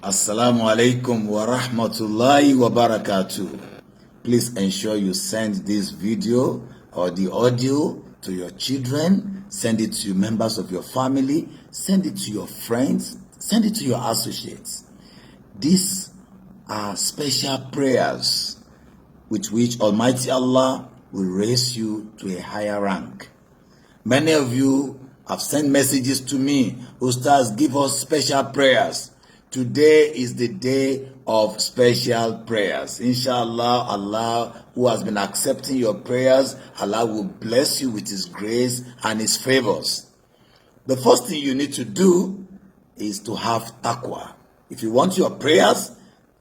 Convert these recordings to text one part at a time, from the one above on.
Assalamu alaikum wa rahmatullahi wa barakatuh. Please ensure you send this video or the audio to your children, send it to members of your family, send it to your friends, send it to your associates. These are special prayers with which Almighty Allah will raise you to a higher rank. Many of you have sent messages to me. Ustaz, give us special prayers. Today is the day of special prayers. Inshallah, Allah, who has been accepting your prayers, Allah will bless you with His grace and His favors. The first thing you need to do is to have taqwa. If you want your prayers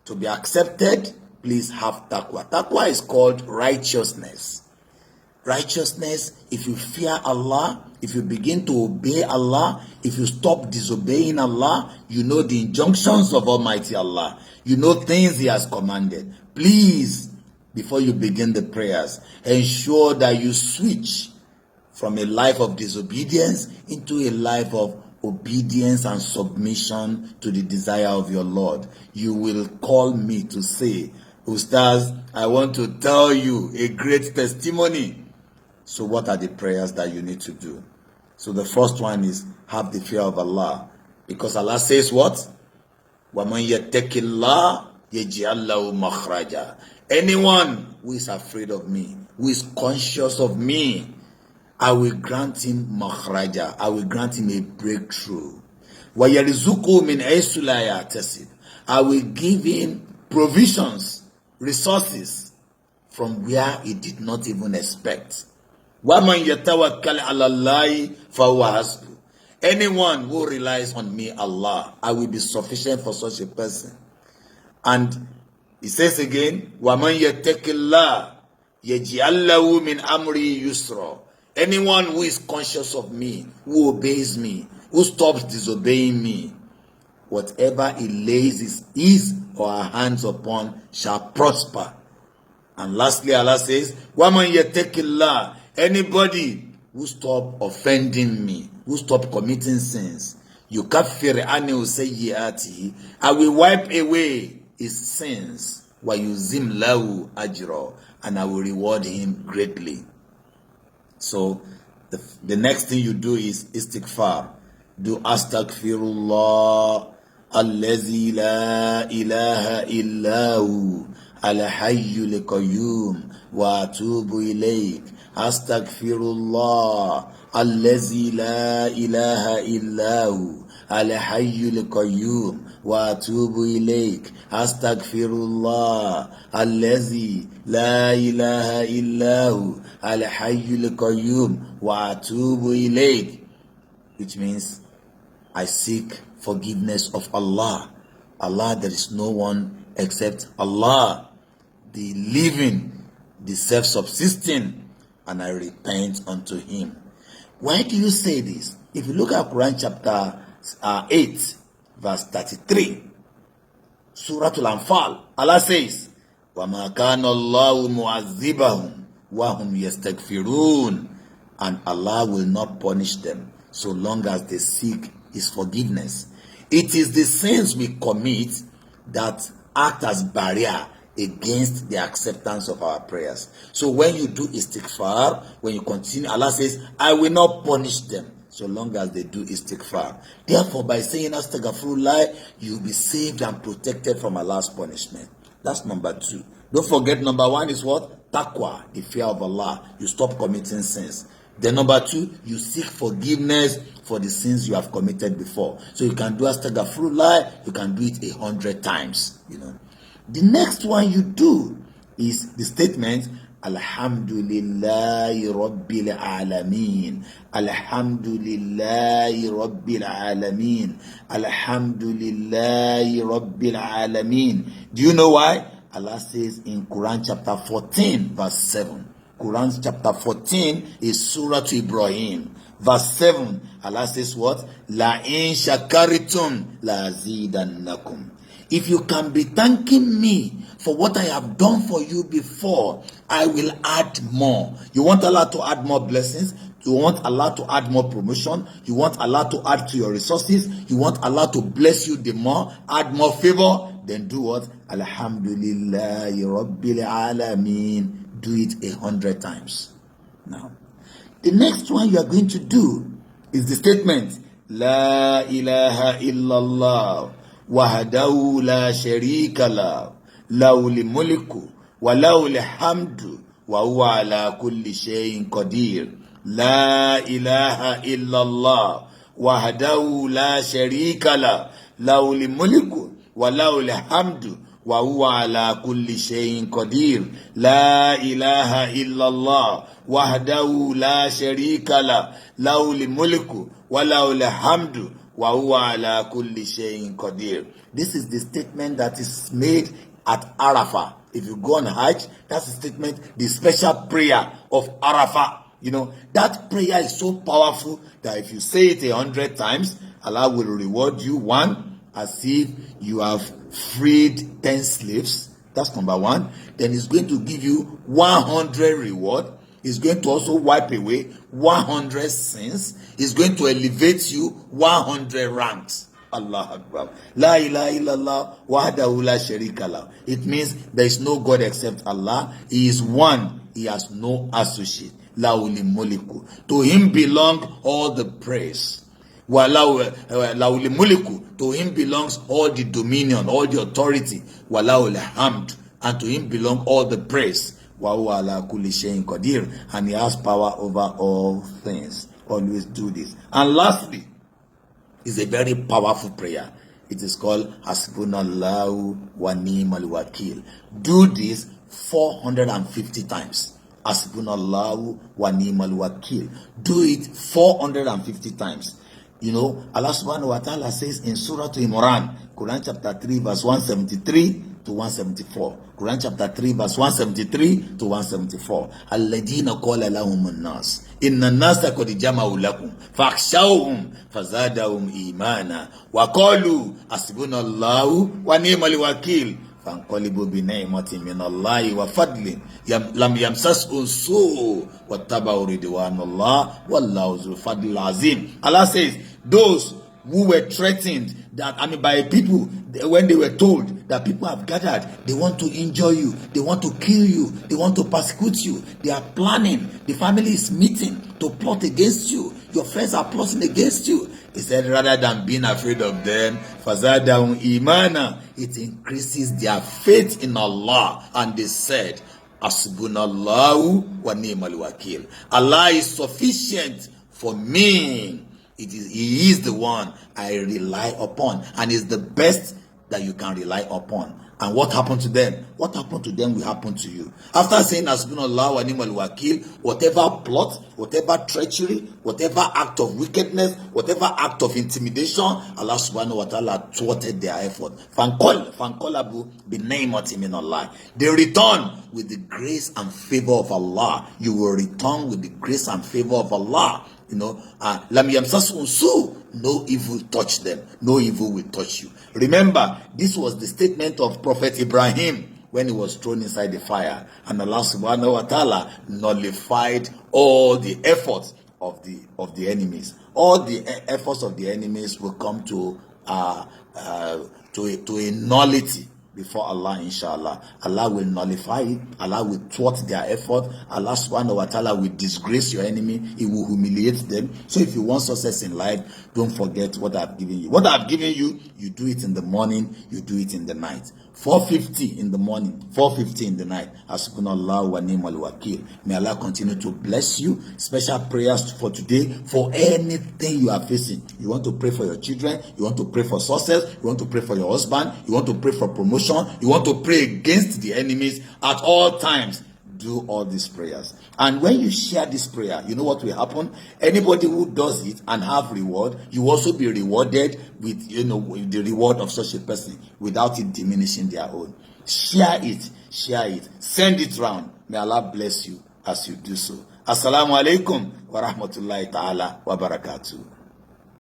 to be accepted, please have taqwa. Taqwa is called righteousness. Righteousness, if you fear Allah, if you begin to obey Allah, if you stop disobeying Allah, you know the injunctions of Almighty Allah. You know things He has commanded. Please, before you begin the prayers, ensure that you switch from a life of disobedience into a life of obedience and submission to the desire of your Lord. You will call me to say, Ustaz, I want to tell you a great testimony. So what are the prayers that you need to do? So the first one is have the fear of Allah. Because Allah says what? وَمَنْ يَتَّقِ اللَّهَ يَجْعَلْ لَهُ مَخْرَجًا. Anyone who is afraid of me, who is conscious of me, I will grant him makhraja. I will grant him a breakthrough. وَيَرْزُقُهُ مِنْ حَيْثُ لَا يَحْتَسِبُ. I will give him provisions, resources from where he did not even expect. وَمَنْ يَتَوَكَّلْ عَلَى اللَّهِ فَهُوَ حَسْبُهُ. Anyone who relies on me, Allah, I will be sufficient for such a person. And He says again, وَمَنْ يَتَّقِ اللَّهِ يَجْعَلْ لَهُ مِنْ أَمْرِهِ يُسْرًا. Anyone who is conscious of me, who obeys me, who stops disobeying me, whatever he lays his or her hands upon shall prosper. And lastly, Allah says, وَمَنْ يَتَّقِ اللَّهِ. Anybody who stop offending me, who stop committing sins, يُكَفِّرْ عَنْهُ سَيِّئَاتِهِ. I will wipe away his sins. وَيُزِمْ لَهُ أَجْرًا. And I will reward him greatly. So the next thing you do is istighfar. Do astaghfirullah allazi la ilaha illahu al-hayyul qayyum wa atubu ilayk. Astaghfirullah allazi la ilaha illahu al-hayyul qayyum wa atubu ilayk. Astaghfirullah allazi la ilaha illahu al-hayyul qayyum wa atubu ilayk. Which means I seek forgiveness of Allah. Allah, there is no one except Allah, the living, the self-subsisting, and I repent unto Him. Why do you say this? If you look at Quran chapter 8, verse 33, Surah Al-Anfal, Allah says, وَمَا كَانَ اللَّهُ مُعَذِّبَهُمْ وَهُمْ يَسْتَغْفِرُونَ. And Allah will not punish them so long as they seek His forgiveness. It is the sins we commit that act as barrier against the acceptance of our prayers. So when you do istighfar, when you continue, Allah says, I will not punish them so long as they do istighfar. Therefore, by saying astaghfirullah, you will be saved and protected from Allah's punishment. That's number 2. Don't forget, number 1 is what? Taqwa, the fear of Allah. You stop committing sins. Then number 2, you seek forgiveness for the sins you have committed before. So you can do astaghfirullah, you can do it 100 times. The next one you do is the statement, Alhamdulillahi Rabbil Alameen. Alhamdulillahi Rabbil Alameen. Alhamdulillahi Rabbil Alameen. Do you know why? Allah says in Quran chapter 14, verse 7. Quran chapter 14 is Surah to Ibrahim. Verse 7, Allah says what? La in shakaritum la azidannakum. If you can be thanking me for what I have done for you before, I will add more. You want Allah to add more blessings? You want Allah to add more promotion. You want Allah to add to your resources. You want Allah to bless you the more, add more favor. Then do what? Alhamdulillahi Rabbil Alameen. Do it 100 times. Now, the next one you are going to do is the statement, La ilaha illallah, wahdahu la sharika la, lahul mulku, wa lahul hamdu, wa huwa ala kulli shay'in qadir. La ilaha illallah, wahdahu la sharika la, lahul mulku, wa lahul hamdu, wa huwa ala kulli shay'in qadir. La ilaha illallah, wahdahu la sharika la, lahul mulku, wa lahul hamdu, wa huwa ala kulli shay'in qadir. This is the statement that is made at Arafah. If you go on Hajj, that's the statement, the special prayer of Arafah. You know, that prayer is so powerful that if you say it 100 times, Allah will reward you, one, as if you have freed 10 slaves. That's number one. Then He's going to give you 100 reward. He's going to also wipe away 100 sins. He's going to elevate you 100 ranks. Allah Akbar. La ilaha illallah wahdahu la sharika lah. It means there is no God except Allah. He is one. He has no associate. Lahul mulku. To Him belong all the praise. Lahul mulku. To Him belongs all the dominion, all the authority. Walahul hamd. And to Him belong all the praise. Wa huwa ala kulli shay'in qadir. And He has power over all things. Always do this. And lastly, is a very powerful prayer. It is called Hasbunallahu wa ni'mal wakil. Do this 450 times. Hasbunallahu wa ni'mal wakil. Do it 450 times. You know, Allah subhanahu wa ta'ala says in Surah Imran, Quran chapter 3 verse 173 to 174. Quran chapter 3 verse 173 to 174. Alladina qala lahumun nas. Inna nasa qad jama'u lakum fakhshawhum fazadahum imana wa qalu hasbunallahu wa ni'mal wakil fanqalibu bi ni'matin minallahi wa fadlin lam yamsashu su wa tabawu ridwanallah wallahu zul fadlil azim. Allah says those who were threatened that, by people, when they were told that people have gathered, they want to injure you, they want to kill you, they want to persecute you, they are planning, the family is meeting to plot against you, your friends are plotting against you. He said, rather than being afraid of them, fazadahum imana, it increases their faith in Allah. And they said, Hasbunallahu wa ni'mal wakil. Allah is sufficient for me. He is the one I rely upon, and is the best that you can rely upon. And what happened to them? What happened to them will happen to you. After saying Hasbunallahu wa ni'mal wakil, whatever plot, whatever treachery, whatever act of wickedness, whatever act of intimidation, Allah subhanahu wa ta'ala thwarted their effort. Fankolabu binaymatin min Allah. They return with the grace and favor of Allah. You will return with the grace and favor of Allah. You know, lam yamsashu su, no evil touch them, no evil will touch you. Remember, this was the statement of Prophet Ibrahim when he was thrown inside the fire, and Allah subhanahu wa ta'ala nullified all the efforts of the enemies. All the efforts of the enemies will come to a nullity before Allah, inshallah. Allah will nullify it. Allah will thwart their effort. Allah subhanahu wa ta'ala will disgrace your enemy. He will humiliate them. So if you want success in life, don't forget what I've given you. What I've given you, you do it in the morning, you do it in the night. 4:50 in the morning, 4:50 in the night. Hasbunallahu wa ni'mal wakil. May Allah continue to bless you. Special prayers for today, for anything you are facing. You want to pray for your children, you want to pray for success, you want to pray for your husband, you want to pray for promotion, you want to pray against the enemies at all times. Do all these prayers. And when you share this prayer, you know what will happen? Anybody who does it and have reward, you also be rewarded with, with the reward of such a person without it diminishing their own. Share it, send it round. May Allah bless you as you do so. Assalamu alaikum wa rahmatullahi ta'ala wa barakatuh.